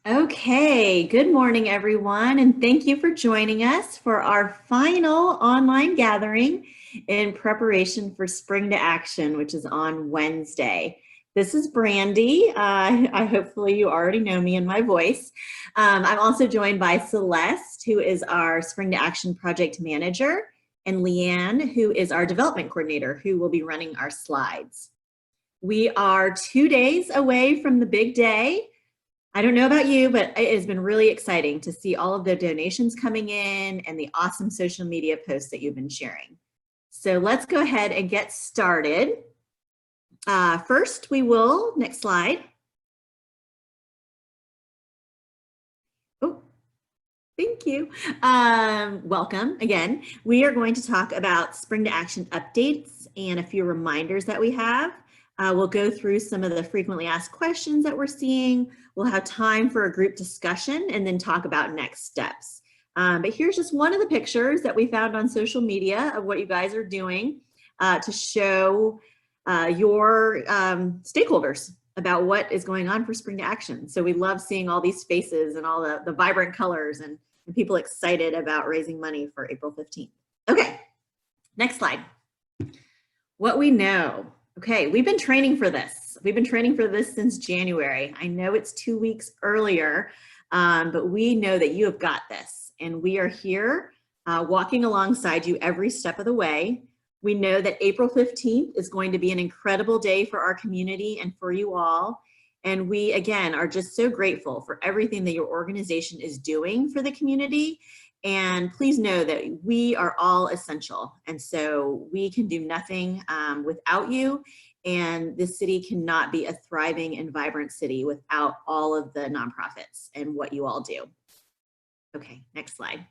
Okay, good morning, everyone, and thank you for joining us for our final online gathering in preparation for Spring to Action, which is on Wednesday. This is Brandy. Hopefully you already know me and my voice. I'm also joined by Celeste, who is our Spring to Action project manager, and Leanne, who is our development coordinator, who will be running our slides. We are 2 days away from the big day. I don't know about you, but it has been really exciting to see all of the donations coming in and the awesome social media posts that you've been sharing. So let's go ahead and get started. First, next slide. Oh, thank you. Welcome again. We are going to talk about Spring to Action updates and a few reminders that we have. We'll go through some of the frequently asked questions that we're seeing. We'll have time for a group discussion and then talk about next steps. But here's just one of the pictures that we found on social media of what you guys are doing to show your stakeholders about what is going on for Spring to Action. So we love seeing all these faces and all the vibrant colors and people excited about raising money for April 15th. Okay, next slide. What we know. Okay, we've been training for this. We've been training for this since January. I know it's 2 weeks earlier, but we know that you have got this. And we are here walking alongside you every step of the way. We know that April 15th is going to be an incredible day for our community and for you all. And we, again, are just so grateful for everything that your organization is doing for the community. And please know that we are all essential. And so we can do nothing without you. And this city cannot be a thriving and vibrant city without all of the nonprofits and what you all do. Okay, next slide.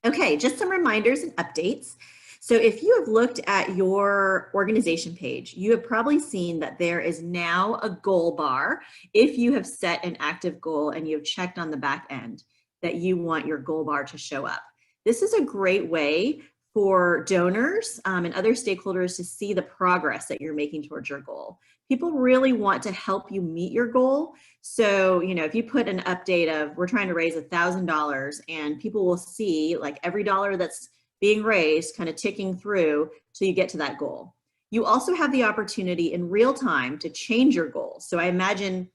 Okay, just some reminders and updates. So if you have looked at your organization page, you have probably seen that there is now a goal bar if you have set an active goal and you have checked on the back end that you want your goal bar to show up. This is a great way for donors and other stakeholders to see the progress that you're making towards your goal. People really want to help you meet your goal. So, if you put an update of we're trying to raise $1,000 and people will see like every dollar that's being raised kind of ticking through till you get to that goal. You also have the opportunity in real time to change your goals. So I imagine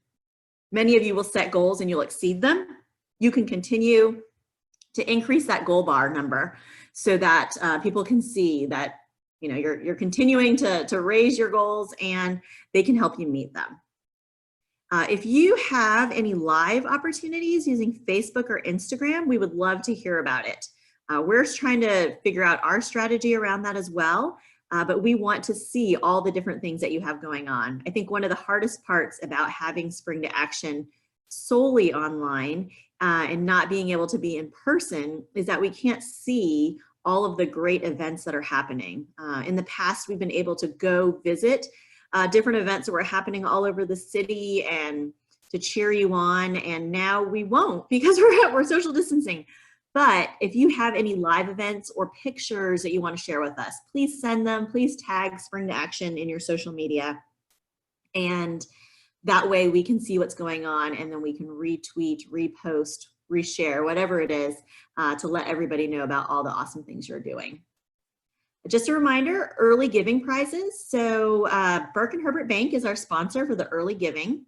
many of you will set goals and you'll exceed them. You can continue to increase that goal bar number so that people can see that you're continuing to raise your goals and they can help you meet them. If you have any live opportunities using Facebook or Instagram, we would love to hear about it. We're trying to figure out our strategy around that as well, but we want to see all the different things that you have going on. I think one of the hardest parts about having Spring to Action solely online and not being able to be in person is that we can't see all of the great events that are happening. In the past, we've been able to go visit different events that were happening all over the city and to cheer you on, and now we won't because we're social distancing. But if you have any live events or pictures that you want to share with us, please send them. Please tag Spring to Action in your social media. And that way we can see what's going on and then we can retweet, repost, reshare, whatever it is, to let everybody know about all the awesome things you're doing. Just a reminder, early giving prizes. So Burke and Herbert Bank is our sponsor for the early giving.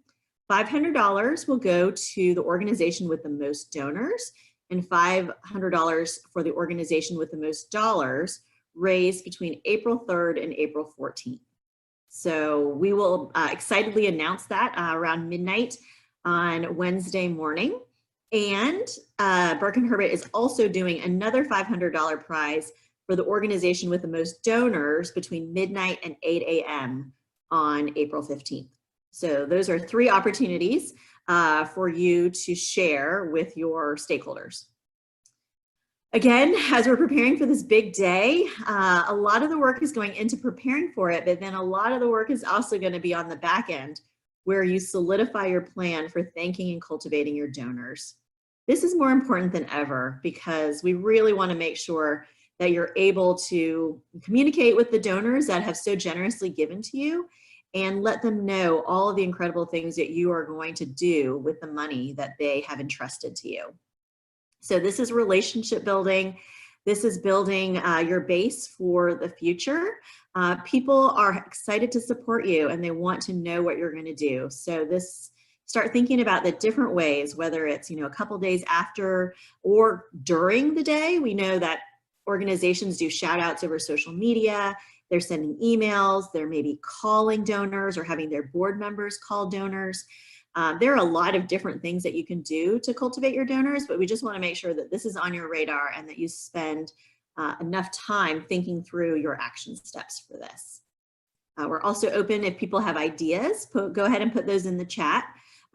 $500 will go to the organization with the most donors and $500 for the organization with the most dollars raised between April 3rd and April 14th. So we will excitedly announce that around midnight on Wednesday morning. And Burke and Herbert is also doing another $500 prize for the organization with the most donors between midnight and 8 a.m. on April 15th. So those are 3 opportunities for you to share with your stakeholders. Again, as we're preparing for this big day, a lot of the work is going into preparing for it, but then a lot of the work is also going to be on the back end where you solidify your plan for thanking and cultivating your donors. This is more important than ever because we really want to make sure that you're able to communicate with the donors that have so generously given to you and let them know all of the incredible things that you are going to do with the money that they have entrusted to you. So this is relationship building. This is building your base for the future. People are excited to support you and they want to know what you're going to do. So start thinking about the different ways, whether it's, a couple days after or during the day. We know that organizations do shout outs over social media. They're sending emails. They're maybe calling donors or having their board members call donors. There are a lot of different things that you can do to cultivate your donors, but we just want to make sure that this is on your radar and that you spend enough time thinking through your action steps for this. We're also open if people have ideas, go ahead and put those in the chat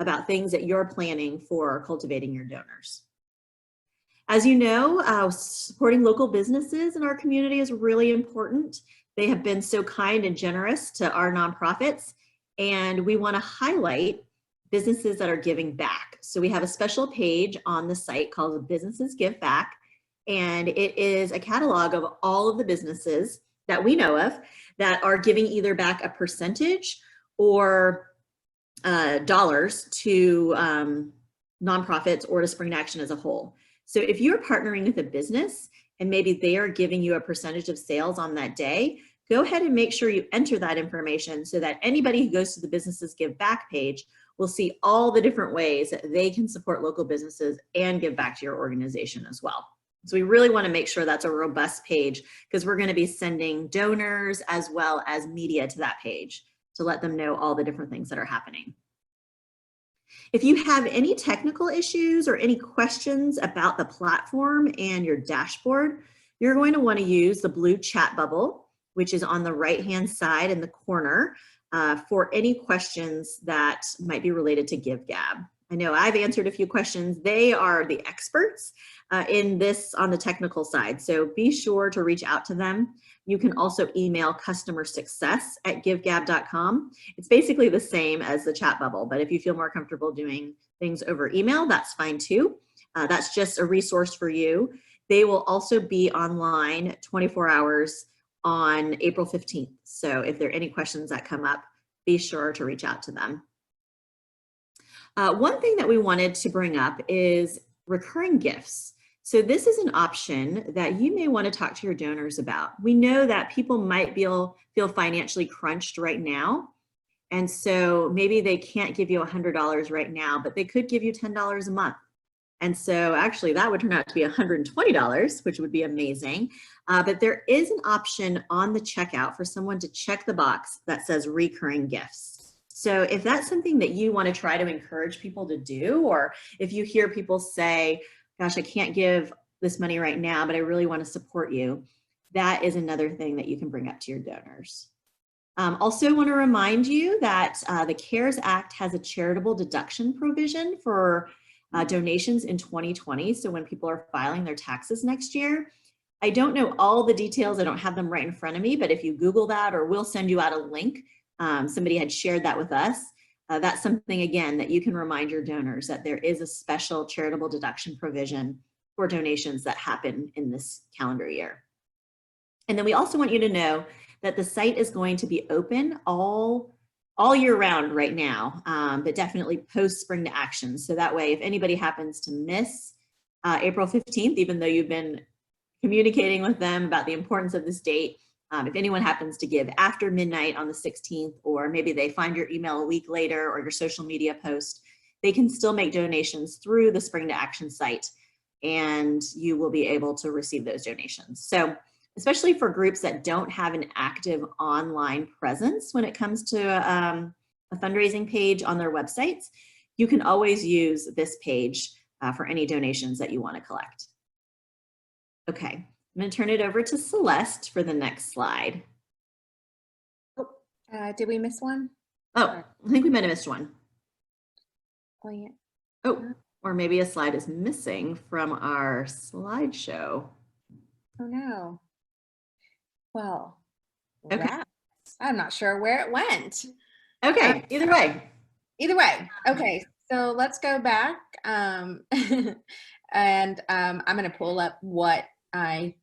about things that you're planning for cultivating your donors. As you know, supporting local businesses in our community is really important. They have been so kind and generous to our nonprofits, and we want to highlight businesses that are giving back. So we have a special page on the site called Businesses Give Back, and it is a catalog of all of the businesses that we know of that are giving either back a percentage or dollars to nonprofits or to Spring to Action as a whole. So if you're partnering with a business and maybe they are giving you a percentage of sales on that day, go ahead and make sure you enter that information so that anybody who goes to the Businesses Give Back page will see all the different ways that they can support local businesses and give back to your organization as well. So we really want to make sure that's a robust page because we're going to be sending donors as well as media to that page to let them know all the different things that are happening. If you have any technical issues or any questions about the platform and your dashboard, you're going to want to use the blue chat bubble, which is on the right-hand side in the corner, for any questions that might be related to GiveGab. I know I've answered a few questions. They are the experts in this on the technical side, so be sure to reach out to them. You can also email customersuccess@givegab.com. It's basically the same as the chat bubble, but if you feel more comfortable doing things over email, that's fine too. That's just a resource for you. They will also be online 24 hours on April 15th. So if there are any questions that come up, be sure to reach out to them. One thing that we wanted to bring up is recurring gifts. So this is an option that you may want to talk to your donors about. We know that people might feel financially crunched right now. And so maybe they can't give you $100 right now, but they could give you $10 a month. And so actually that would turn out to be $120, which would be amazing. But there is an option on the checkout for someone to check the box that says recurring gifts. So if that's something that you want to try to encourage people to do, or if you hear people say, gosh, I can't give this money right now, but I really want to support you, that is another thing that you can bring up to your donors. Also want to remind you that the CARES Act has a charitable deduction provision for donations in 2020. So when people are filing their taxes next year, I don't know all the details. I don't have them right in front of me, but if you Google that, or we'll send you out a link. Somebody had shared that with us. That's something, again, that you can remind your donors that there is a special charitable deduction provision for donations that happen in this calendar year. And then we also want you to know that the site is going to be open all year round right now, but definitely post Spring to Action. So that way, if anybody happens to miss April 15th, even though you've been communicating with them about the importance of this date, if anyone happens to give after midnight on the 16th, or maybe they find your email a week later or your social media post, they can still make donations through the Spring to Action site, and you will be able to receive those donations. So especially for groups that don't have an active online presence when it comes to a fundraising page on their websites, you can always use this page for any donations that you want to collect. Okay, I'm going to turn it over to Celeste for the next slide. Oh, did we miss one? Oh, I think we might have missed one. Oh, yeah. Oh, or maybe a slide is missing from our slideshow. Oh, no. Well, okay. I'm not sure where it went. Okay, either way. Either way. Okay, so let's go back. And I'm going to pull up what I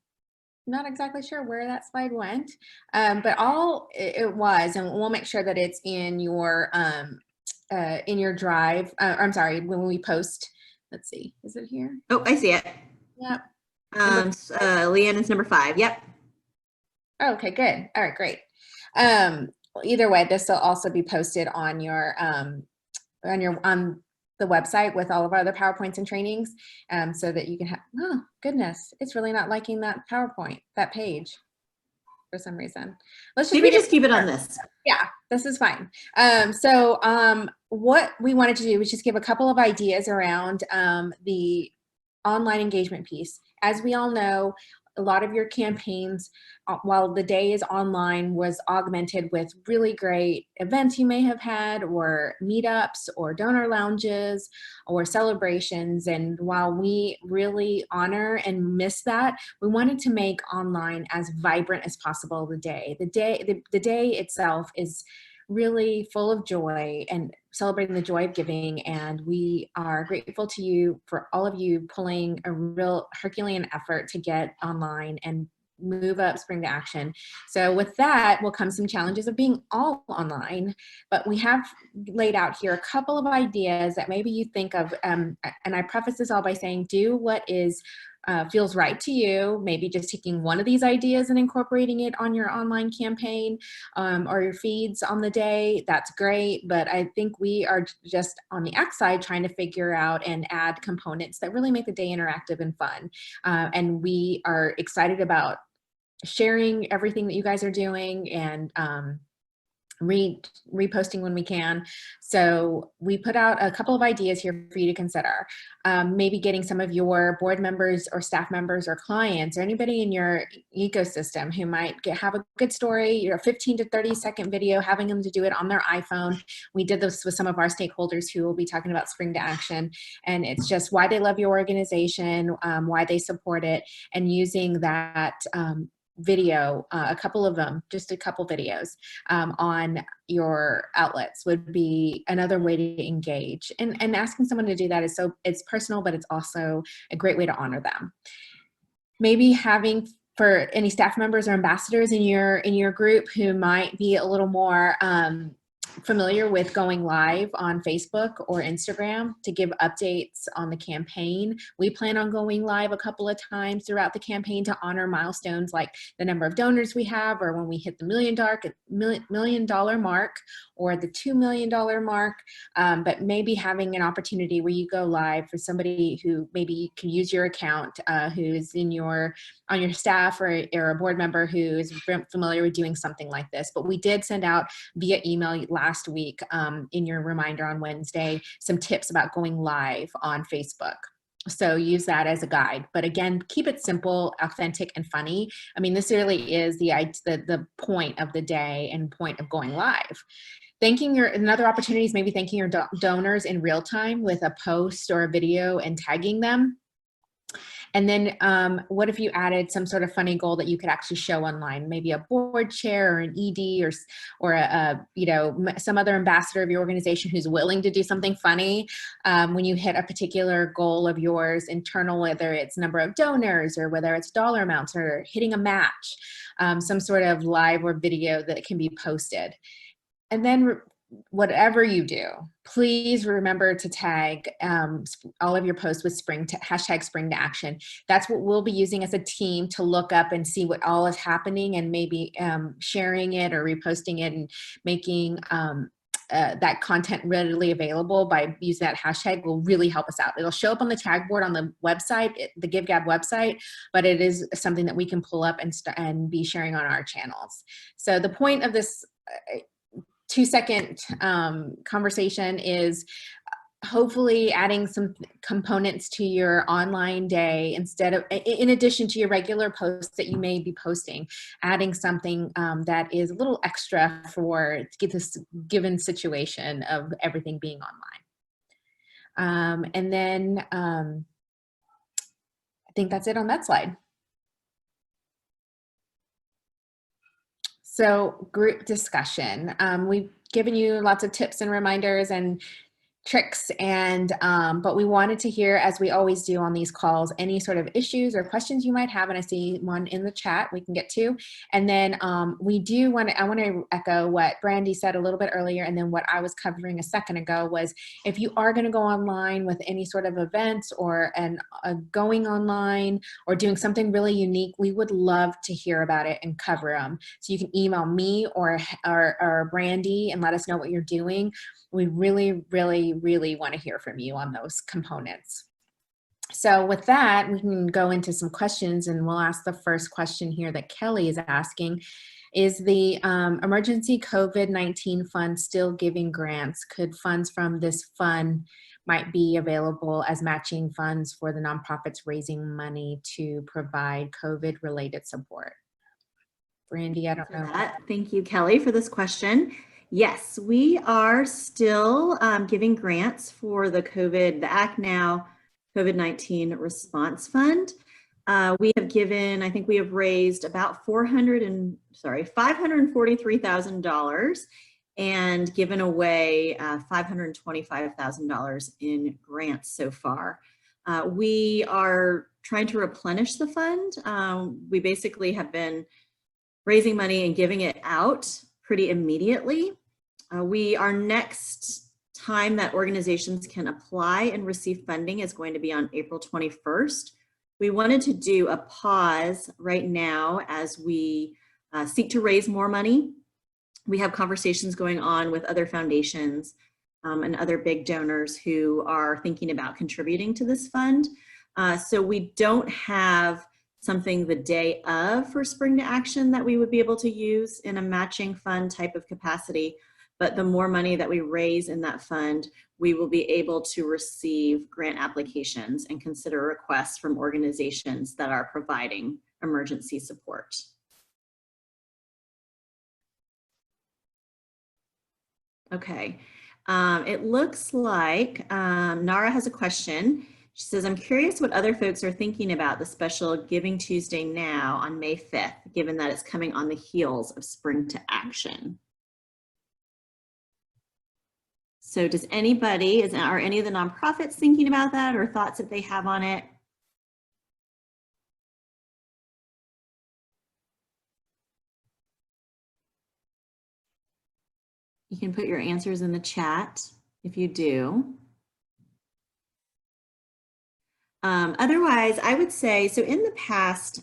not exactly sure where that slide went, but all it was, and we'll make sure that it's in your drive. I'm sorry, when we post. Let's see, is it here? Oh, I see it. Yep. Number Leanna's number 5. Yep. Oh, okay, good. All right, great. Well, either way, this will also be posted on your on the website with all of our other PowerPoints and trainings, so that you can have. Oh goodness, it's really not liking that PowerPoint, that page, for some reason. Let's just Maybe read it. just keep it on this. Yeah, this is fine. What we wanted to do was just give a couple of ideas around the online engagement piece. As we all know, a lot of your campaigns, while the day is online, was augmented with really great events you may have had, or meetups, or donor lounges, or celebrations. And while we really honor and miss that, we wanted to make online as vibrant as possible the day. The day itself is really full of joy and celebrating the joy of giving, and we are grateful to you for all of you pulling a real Herculean effort to get online and move up Spring to Action. So with that will come some challenges of being all online, but we have laid out here a couple of ideas that maybe you think of, and I preface this all by saying, do what is feels right to you, maybe just taking one of these ideas and incorporating it on your online campaign, or your feeds on the day. That's great, but I think we are just on the ACT side trying to figure out and add components that really make the day interactive and fun. And we are excited about sharing everything that you guys are doing, and reposting when we can. So we put out a couple of ideas here for you to consider. Maybe getting some of your board members or staff members or clients or anybody in your ecosystem who might have a good story, 15 to 30-second video, having them to do it on their iPhone. We did this with some of our stakeholders who will be talking about Spring to Action, and it's just why they love your organization, why they support it, and using that video, a couple of them, just a couple videos on your outlets would be another way to engage. And asking someone to do that is it's personal, but it's also a great way to honor them. Maybe having, for any staff members or ambassadors in your group who might be a little more familiar with going live on Facebook or Instagram to give updates on the campaign. We plan on going live a couple of times throughout the campaign to honor milestones like the number of donors we have, or when we hit the million dollar mark, or the $2 million mark. But maybe having an opportunity where you go live for somebody who maybe can use your account, who's on your staff, or a board member who is familiar with doing something like this. But we did send out via email last week, in your reminder on Wednesday, some tips about going live on Facebook. So use that as a guide. But again, keep it simple, authentic, and funny. I mean, this really is the point of the day and point of going live. Another opportunity is maybe thanking your donors in real time with a post or a video and tagging them. And then what if you added some sort of funny goal that you could actually show online, maybe a board chair or an ED, or some other ambassador of your organization who's willing to do something funny when you hit a particular goal of yours internal, whether it's number of donors or whether it's dollar amounts or hitting a match, some sort of live or video that can be posted. And then whatever you do, please remember to tag all of your posts with hashtag Spring to Action. That's what we'll be using as a team to look up and see what all is happening, and maybe sharing it or reposting it and making that content readily available by using that hashtag will really help us out. It'll show up on the tag board on the website, the GiveGab website, but it is something that we can pull up and be sharing on our channels. So the point of this 2-second conversation is hopefully adding some components to your online day, in addition to your regular posts that you may be posting, adding something that is a little extra to get this given situation of everything being online. And then I think that's it on that slide. So group discussion. We've given you lots of tips and reminders and tricks, and but we wanted to hear, as we always do on these calls, any sort of issues or questions you might have, and I see one in the chat we can get to. And then I want to echo what Brandy said a little bit earlier, and then what I was covering a second ago was, if you are going to go online with any sort of events or going online or doing something really unique, we would love to hear about it and cover them. So you can email me or Brandy and let us know what you're doing. We really, really, really want to hear from you on those components. So with that, we can go into some questions, and we'll ask the first question here that Kelly is asking. Is the emergency COVID-19 fund still giving grants? Could funds from this fund might be available as matching funds for the nonprofits raising money to provide COVID-related support? Brandy, I don't know. Thank you, Kelly, for this question. Yes, we are still giving grants for the ACT Now COVID-19 Response Fund. We have given, I think we have raised about $543,000 and given away $525,000 in grants so far. We are trying to replenish the fund. We basically have been raising money and giving it out pretty immediately. Our next time that organizations can apply and receive funding is going to be on April 21st. We wanted to do a pause right now as we seek to raise more money. We have conversations going on with other foundations and other big donors who are thinking about contributing to this fund. So we don't have something the day of for Spring to Action that we would be able to use in a matching fund type of capacity. But the more money that we raise in that fund, we will be able to receive grant applications and consider requests from organizations that are providing emergency support. Okay, it looks like Nara has a question. She says, I'm curious what other folks are thinking about the special Giving Tuesday Now on May 5th, given that it's coming on the heels of Spring to Action. So does anybody, are any of the nonprofits thinking about that or thoughts that they have on it? You can put your answers in the chat if you do. Otherwise, I would say, so in the past,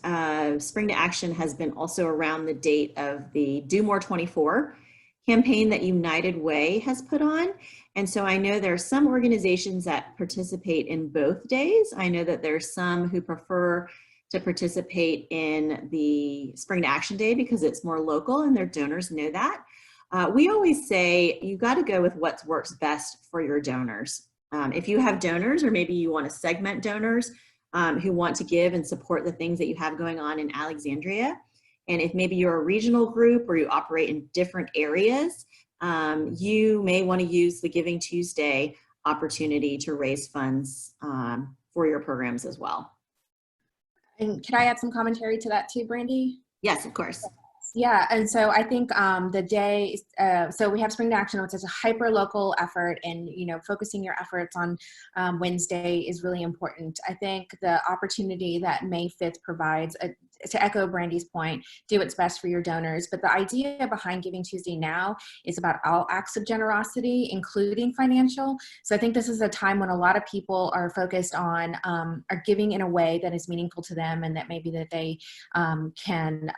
Spring to Action has been also around the date of the Do More 24 campaign that United Way has put on. And so I know there are some organizations that participate in both days. I know that there's some who prefer to participate in the Spring to Action Day because it's more local and their donors know that. We always say you got to go with what works best for your donors. If you have donors, or maybe you want to segment donors who want to give and support the things that you have going on in Alexandria, and if maybe you're a regional group or you operate in different areas, you may want to use the Giving Tuesday opportunity to raise funds for your programs as well. And can I add some commentary to that too, Brandy? Yes, of course. Yeah, and so I think the day, so we have Spring to Action, which is a hyper-local effort, and focusing your efforts on Wednesday is really important. I think the opportunity that May 5th provides, to echo Brandy's point, do what's best for your donors. But the idea behind Giving Tuesday Now is about all acts of generosity, including financial. So I think this is a time when a lot of people are focused on, are giving in a way that is meaningful to them and that maybe that they can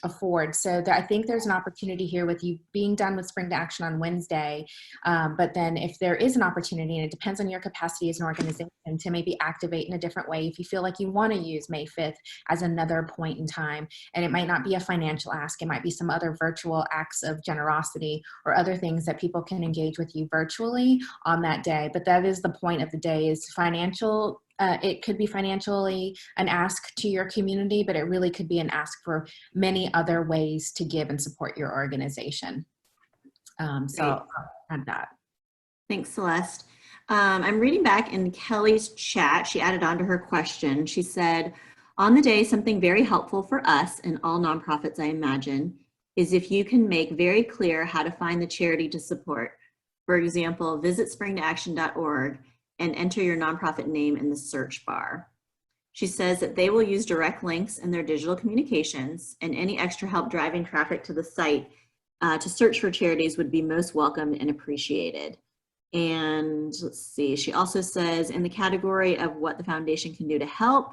afford. So I think there's an opportunity here with you being done with Spring to Action on Wednesday. But then if there is an opportunity, and it depends on your capacity as an organization, to maybe activate in a different way, if you feel like you want to use May 5th as another point in time, and it might not be a financial ask, it might be some other virtual acts of generosity or other things that people can engage with you virtually on that day. But that is the point of the day, is financial. It could be financially an ask to your community, but it really could be an ask for many other ways to give and support your organization. So I'll add that. Thanks, Celeste. I'm reading back in Kelly's chat. She added on to her question. She said, on the day, something very helpful for us and all nonprofits, I imagine, is if you can make very clear how to find the charity to support. For example, visit springtoaction.org and enter your nonprofit name in the search bar. She says that they will use direct links in their digital communications, and any extra help driving traffic to the site to search for charities would be most welcomed and appreciated. And let's see, she also says in the category of what the foundation can do to help,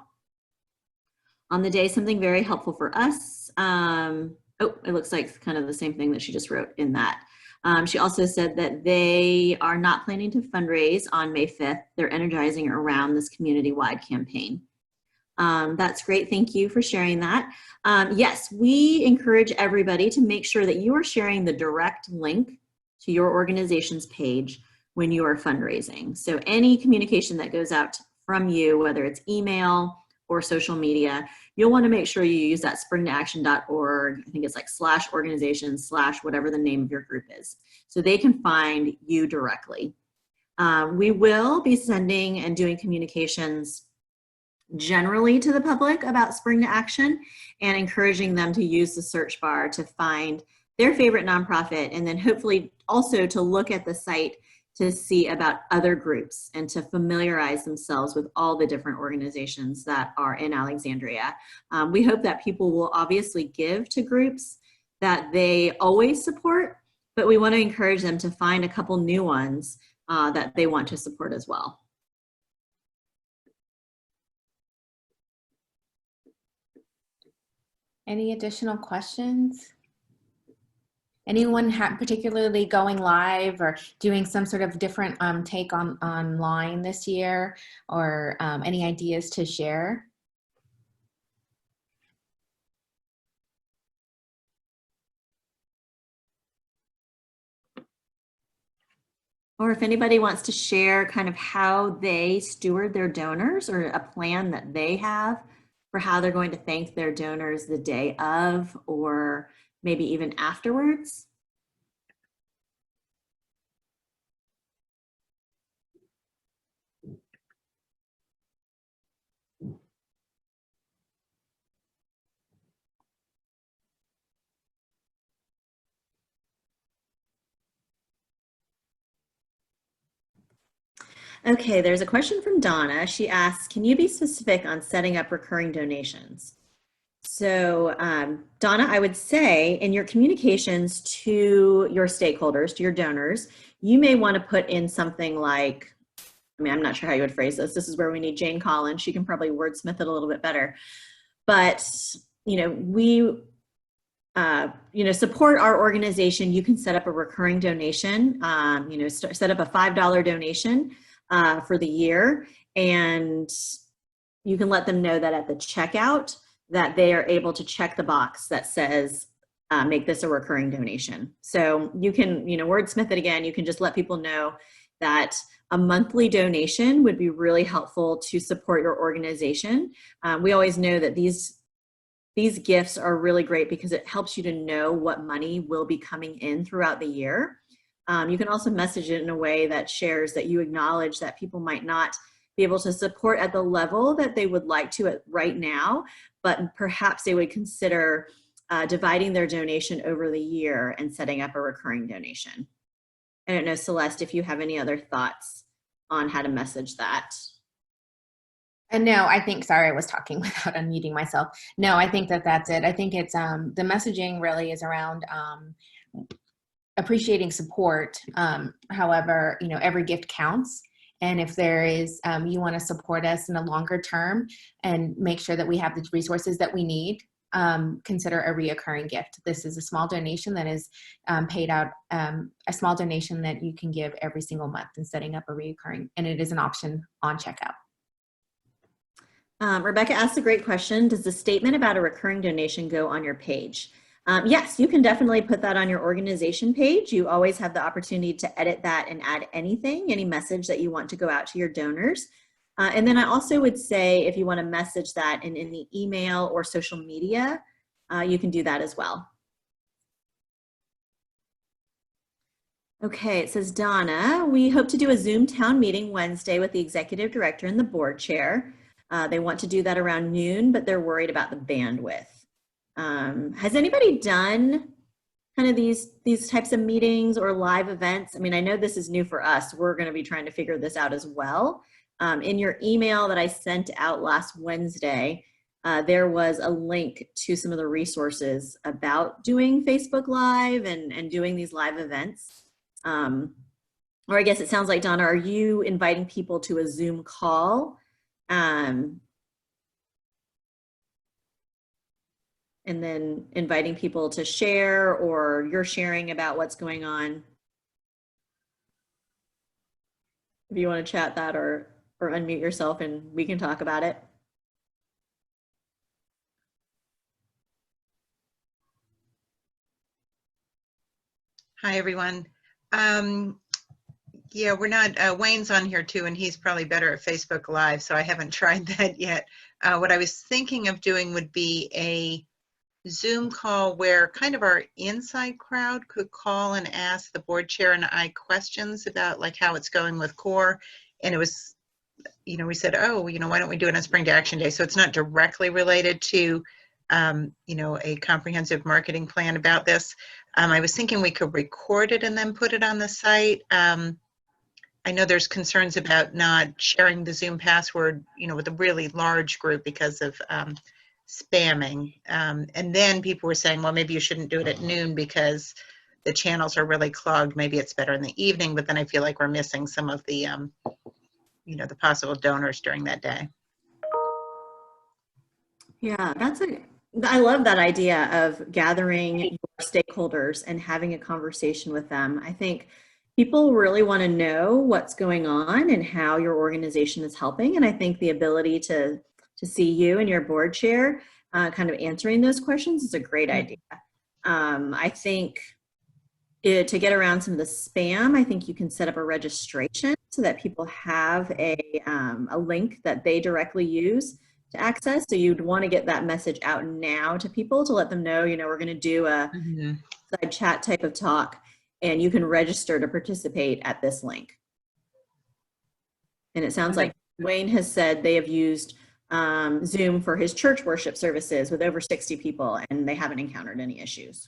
on the day, something very helpful for us. Oh, it looks like kind of the same thing that she just wrote in that. She also said that they are not planning to fundraise on May 5th. They're energizing around this community-wide campaign. That's great. Thank you for sharing that. Yes, we encourage everybody to make sure that you are sharing the direct link to your organization's page when you are fundraising. So any communication that goes out from you, whether it's email or social media, you'll want to make sure you use that springtoaction.org. I think it's like /organization/ whatever the name of your group is, so they can find you directly. We will be sending and doing communications generally to the public about Spring to Action and encouraging them to use the search bar to find their favorite nonprofit, and then hopefully also to look at the site to see about other groups and to familiarize themselves with all the different organizations that are in Alexandria. We hope that people will obviously give to groups that they always support, but we want to encourage them to find a couple new ones that they want to support as well. Any additional questions? Anyone particularly going live or doing some sort of different take on online this year, or any ideas to share? Or if anybody wants to share kind of how they steward their donors, or a plan that they have for how they're going to thank their donors the day of, or maybe even afterwards. Okay, there's a question from Donna. She asks, can you be specific on setting up recurring donations? So Donna, I would say in your communications to your stakeholders, to your donors, you may want to put in something like, I mean, I'm not sure how you would phrase this. This is where we need Jane Collins. She can probably wordsmith it a little bit better. But, we support our organization. You can set up a recurring donation, set up a $5 donation for the year, and you can let them know that at the checkout that they are able to check the box that says make this a recurring donation. So you can wordsmith it again. You can just let people know that a monthly donation would be really helpful to support your organization. We always know that these gifts are really great because it helps you to know what money will be coming in throughout the year. You can also message it in a way that shares that you acknowledge that people might not be able to support at the level that they would like to right now, but perhaps they would consider dividing their donation over the year and setting up a recurring donation. I don't know, Celeste, if you have any other thoughts on how to message that. And no, I think, sorry, I was talking without unmuting myself. No, I think that's it. I think it's the messaging really is around appreciating support. However, every gift counts. And if there is, you want to support us in the longer term and make sure that we have the resources that we need, consider a reoccurring gift. This is a small donation that is paid out, a small donation that you can give every single month, and setting up a reoccurring, and it is an option on checkout. Rebecca asked a great question. Does the statement about a recurring donation go on your page? Yes, you can definitely put that on your organization page. You always have the opportunity to edit that and add anything, any message that you want to go out to your donors. And then I also would say if you want to message that in the email or social media, you can do that as well. Okay, it says, Donna, we hope to do a Zoom town meeting Wednesday with the executive director and the board chair. They want to do that around noon, but they're worried about the bandwidth. Has anybody done kind of these types of meetings or live events? I mean, I know this is new for us. We're going to be trying to figure this out as well. In your email that I sent out last Wednesday, there was a link to some of the resources about doing Facebook Live and doing these live events. Or I guess it sounds like, Donna, are you inviting people to a Zoom call? And then inviting people to share, or you're sharing about what's going on? If you want to chat that or unmute yourself and we can talk about it. Hi, everyone. Yeah, we're not, Wayne's on here too, and he's probably better at Facebook Live, so I haven't tried that yet. What I was thinking of doing would be a Zoom call where kind of our inside crowd could call and ask the board chair and I questions about like how it's going with core. And it was, you know, we said, oh, you know, why don't we do it on Spring to Action Day? So it's not directly related to, you know, a comprehensive marketing plan about this. I was thinking we could record it and then put it on the site. I know there's concerns about not sharing the Zoom password, you know, with a really large group because of spamming. And then people were saying, well, maybe you shouldn't do it at noon because the channels are really clogged. Maybe it's better in the evening, but then I feel like we're missing some of the, you know, the possible donors during that day. Yeah, I love that idea of gathering your stakeholders and having a conversation with them. I think people really want to know what's going on and how your organization is helping. And I think the ability to see you and your board chair kind of answering those questions is a great idea. I think to get around some of the spam, I think you can set up a registration so that people have a link that they directly use to access. So you'd want to get that message out now to people to let them know, you know, we're going to do a side chat type of talk and you can register to participate at this link. And it sounds like Wayne has said they have used Zoom for his church worship services with over 60 people and they haven't encountered any issues.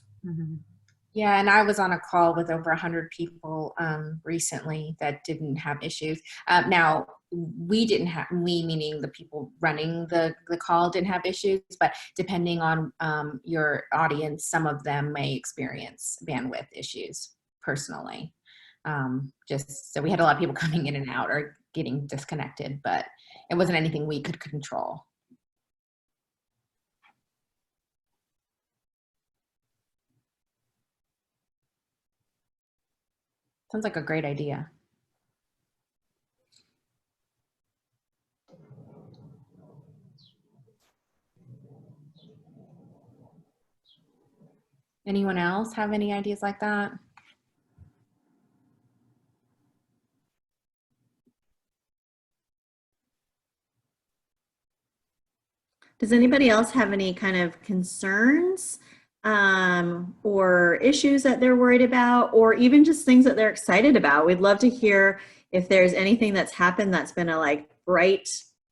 Yeah, and I was on a call with over 100 people recently that didn't have issues. Now, we didn't have, we meaning the people running the call didn't have issues, but depending on your audience, some of them may experience bandwidth issues personally. Just so we had a lot of people coming in and out or getting disconnected, but it wasn't anything we could control. Sounds like a great idea. Anyone else have any ideas like that? Does anybody else have any kind of concerns or issues that they're worried about, or even just things that they're excited about? We'd love to hear if there's anything that's happened that's been a like bright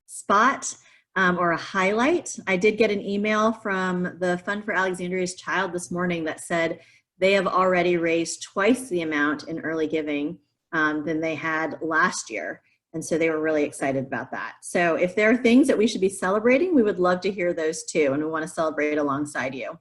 spot or a highlight. I did get an email from the Fund for Alexandria's Child this morning that said they have already raised twice the amount in early giving than they had last year. And so they were really excited about that. So if there are things that we should be celebrating, we would love to hear those too. And we want to celebrate alongside you.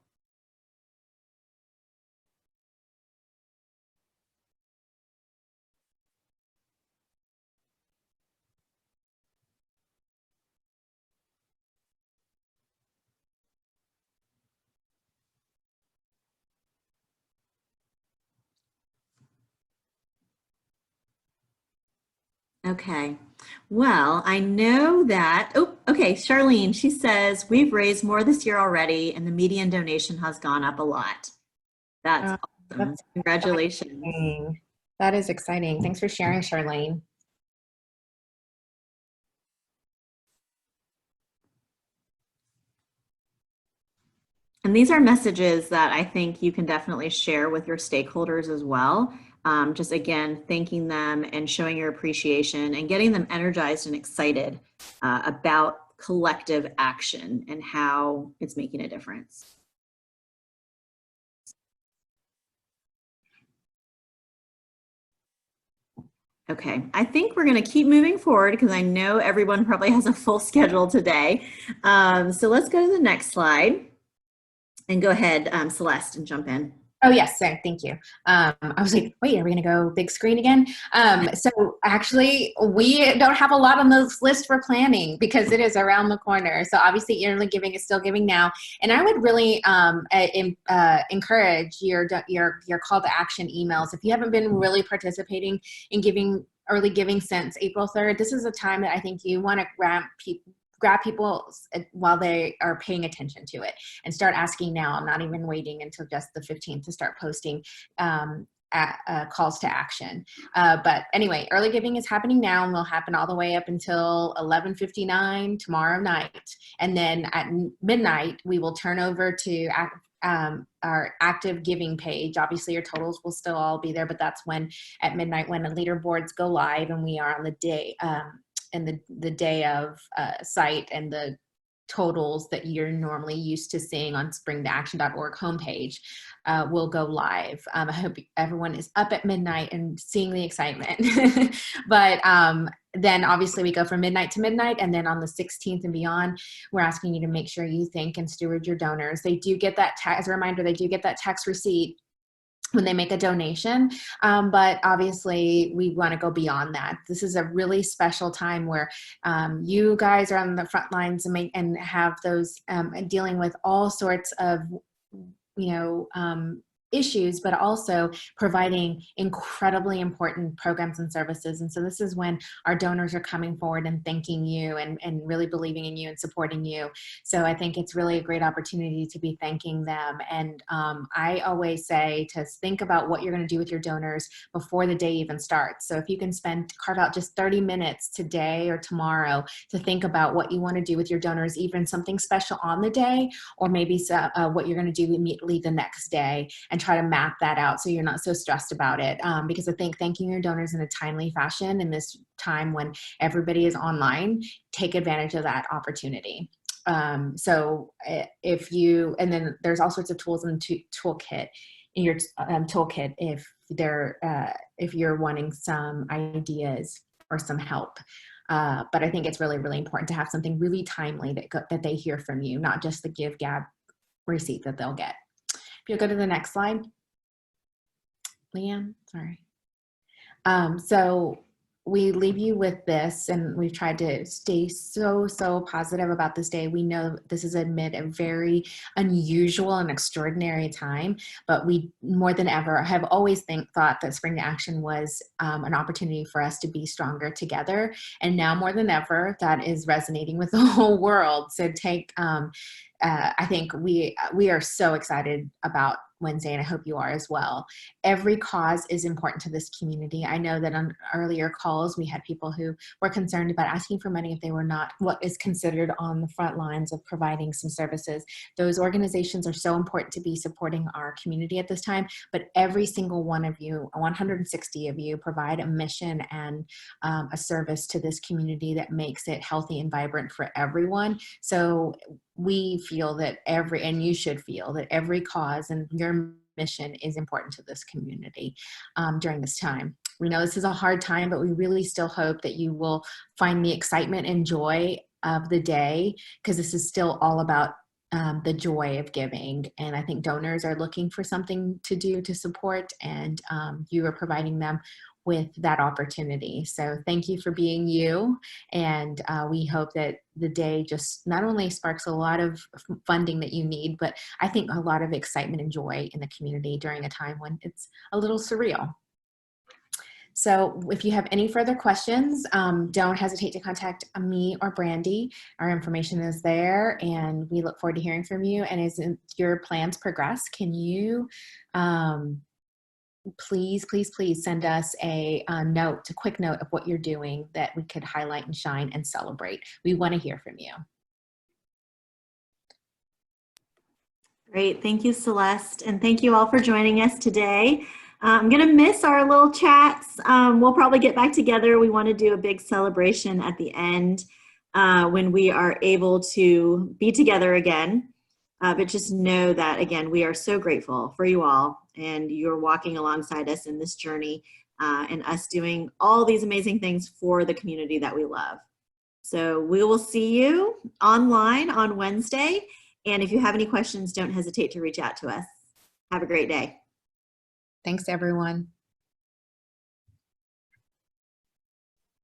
Okay, well, I know that, oh, okay, Charlene, she says, we've raised more this year already and the median donation has gone up a lot. That's awesome. Congratulations. Exciting. That is exciting. Thanks for sharing, Charlene. And these are messages that I think you can definitely share with your stakeholders as well. Just again, thanking them and showing your appreciation and getting them energized and excited about collective action and how it's making a difference. Okay, I think we're going to keep moving forward because I know everyone probably has a full schedule today. So let's go to the next slide and go ahead, Celeste, and jump in. Oh, yes, so thank you. I was like, wait, are we going to go big screen again? So actually, we don't have a lot on this list for planning because it is around the corner. So obviously, early giving is still giving now. And I would really encourage your call to action emails. If you haven't been really participating in giving early giving since April 3rd, this is a time that I think you want to grab people while they are paying attention to it and start asking now. I'm not even waiting until just the 15th to start posting calls to action. But anyway, early giving is happening now and will happen all the way up until 11:59 tomorrow night. And then at midnight, we will turn over to our active giving page. Obviously your totals will still all be there, but that's when at midnight when the leaderboards go live and we are on the day and the day of site and the totals that you're normally used to seeing on springtoaction.org homepage will go live. I hope everyone is up at midnight and seeing the excitement. But then obviously we go from midnight to midnight, and then on the 16th and beyond, we're asking you to make sure you thank and steward your donors. They do get that, as a reminder, they do get that tax receipt when they make a donation, but obviously we want to go beyond that. This is a really special time where you guys are on the front lines and have those dealing with all sorts of, issues, but also providing incredibly important programs and services. And so this is when our donors are coming forward and thanking you and really believing in you and supporting you. So I think it's really a great opportunity to be thanking them. And I always say to think about what you're going to do with your donors before the day even starts. So if you can carve out just 30 minutes today or tomorrow to think about what you want to do with your donors, even something special on the day, or maybe what you're going to do immediately the next day, and try to map that out so you're not so stressed about it. Because I think thanking your donors in a timely fashion in this time when everybody is online, take advantage of that opportunity. So if you, and then there's all sorts of tools in the toolkit, in your toolkit, if you're wanting some ideas or some help. But I think it's really, really important to have something really timely that they hear from you, not just the give gab receipt that they'll get. If you'll go to the next slide, Leanne, sorry. So we leave you with this, and we've tried to stay so positive about this day. We know this is a very unusual and extraordinary time, but we more than ever have always thought that Spring to Action was an opportunity for us to be stronger together. And now more than ever, that is resonating with the whole world. So I think we are so excited about Wednesday, and I hope you are as well. Every cause is important to this community. I know that on earlier calls, we had people who were concerned about asking for money if they were not what is considered on the front lines of providing some services. Those organizations are so important to be supporting our community at this time, but every single one of you, 160 of you, provide a mission and a service to this community that makes it healthy and vibrant for everyone. So we feel that and you should feel that every cause and your mission is important to this community during this time. We know this is a hard time, but we really still hope that you will find the excitement and joy of the day, because this is still all about the joy of giving. And I think donors are looking for something to do to support, and you are providing them with that opportunity. So thank you for being you. And we hope that the day just not only sparks a lot of funding that you need, but I think a lot of excitement and joy in the community during a time when it's a little surreal. So if you have any further questions, don't hesitate to contact me or Brandy. Our information is there, and we look forward to hearing from you. And as your plans progress, can you please send us a quick note of what you're doing that we could highlight and shine and celebrate. We want to hear from you. Great. Thank you, Celeste. And thank you all for joining us today. I'm going to miss our little chats. We'll probably get back together. We want to do a big celebration at the end when we are able to be together again. But just know that, again, we are so grateful for you all, and you're walking alongside us in this journey and us doing all these amazing things for the community that we love. So we will see you online on Wednesday. And if you have any questions, don't hesitate to reach out to us. Have a great day. Thanks, everyone.